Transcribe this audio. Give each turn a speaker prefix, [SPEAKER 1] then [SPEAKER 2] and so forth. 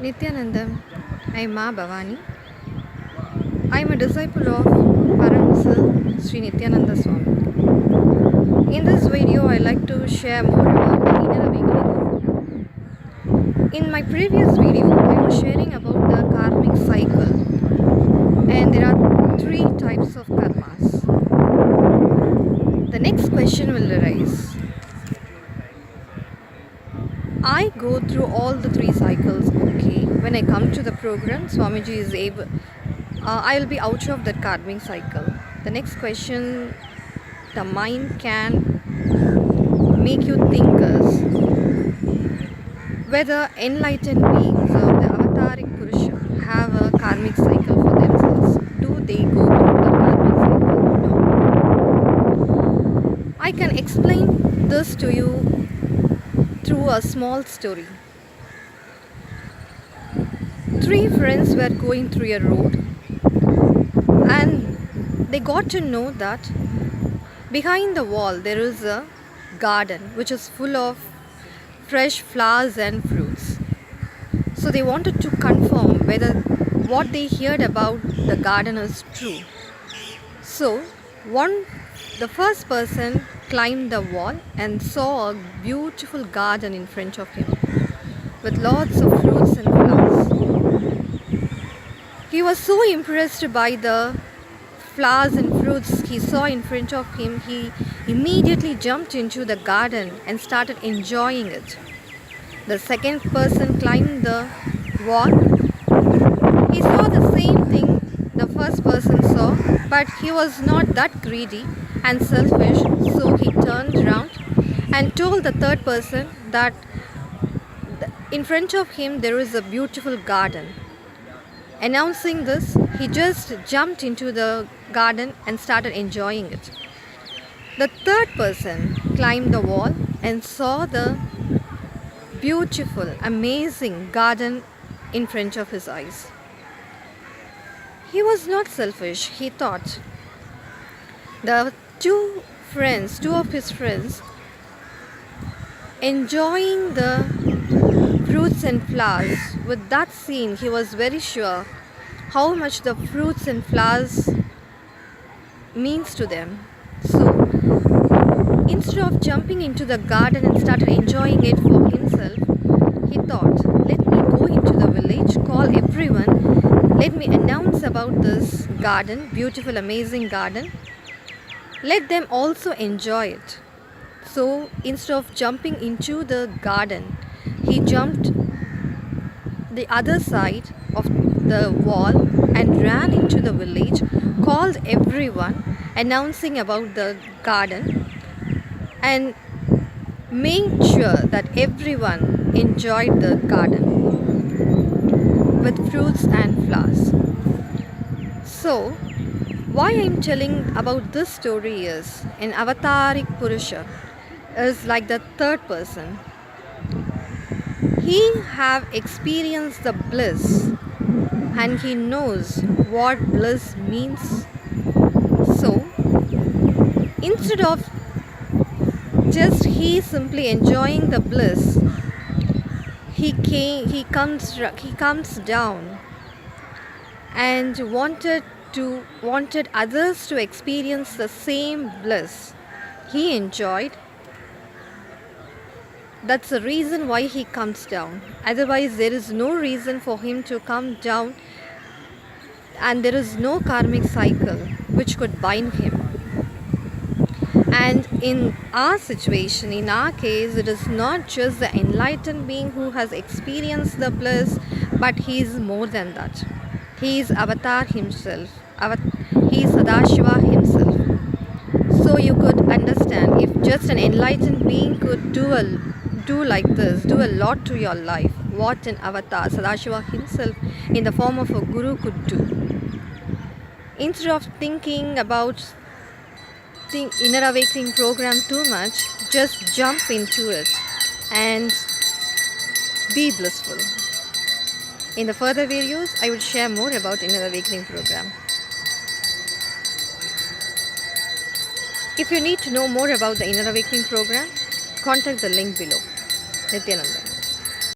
[SPEAKER 1] Nityanandam, I am Ma Bhavani. I am a disciple of Paramasa Sri Nityananda Swami. In this video, I like to share more about the inner awakening. In my previous video, I was sharing about the karmic cycle, and there are three types of karmas. The next question will arise. I go through all the three cycles, okay. When I come to the program, Swamiji is able, I will be out of that karmic cycle. The next question the mind can make you think is whether enlightened beings or the avataric Purusha have a karmic cycle for themselves. Do they go through the karmic cycle? No. I can explain this to you through a small story. Three friends were going through a road and they got to know that behind the wall there is a garden which is full of fresh flowers and fruits. So they wanted to confirm whether what they heard about the garden is true. So the first person climbed the wall and saw a beautiful garden in front of him with lots of fruits and flowers. He was so impressed by the flowers and fruits he saw in front of him, he immediately jumped into the garden and started enjoying it. The second person climbed the wall. He saw the same thing the first person saw, but he was not that greedy and selfish, so he turned around and told the third person that in front of him there is a beautiful garden. Announcing this, he just jumped into the garden and started enjoying it. The third person climbed the wall and saw the beautiful, amazing garden in front of his eyes. He was not selfish, he thought. The two of his friends, enjoying the fruits and flowers. With that scene, he was very sure how much the fruits and flowers means to them. So, instead of jumping into the garden and started enjoying it for himself, he thought, let me go into the village, call everyone, let me announce about this garden, beautiful, amazing garden. Let them also enjoy it. So, instead of jumping into the garden, he jumped the other side of the wall and ran into the village, called everyone, announcing about the garden and made sure that everyone enjoyed the garden with fruits and flowers. So, why I am telling about this story is an avataric Purusha is like the third person. He have experienced the bliss and he knows what bliss means. So instead of just he simply enjoying the bliss, he comes down and wanted others to experience the same bliss he enjoyed. That's the reason why he comes down. Otherwise, there is no reason for him to come down, and there is no karmic cycle which could bind him. And in our situation, in our case, it is not just the enlightened being who has experienced the bliss, but he is more than that. He is Avatar himself. He is Sadashiva himself. So you could understand, if just an enlightened being could do like this, do a lot to your life, what an avatar, Sadashiva himself in the form of a guru could do. Instead of thinking about the inner awakening program too much, just jump into it and be blissful. In the further videos, I will share more about inner awakening program. If you need to know more about the inner awakening program, contact the link below. Nityananda.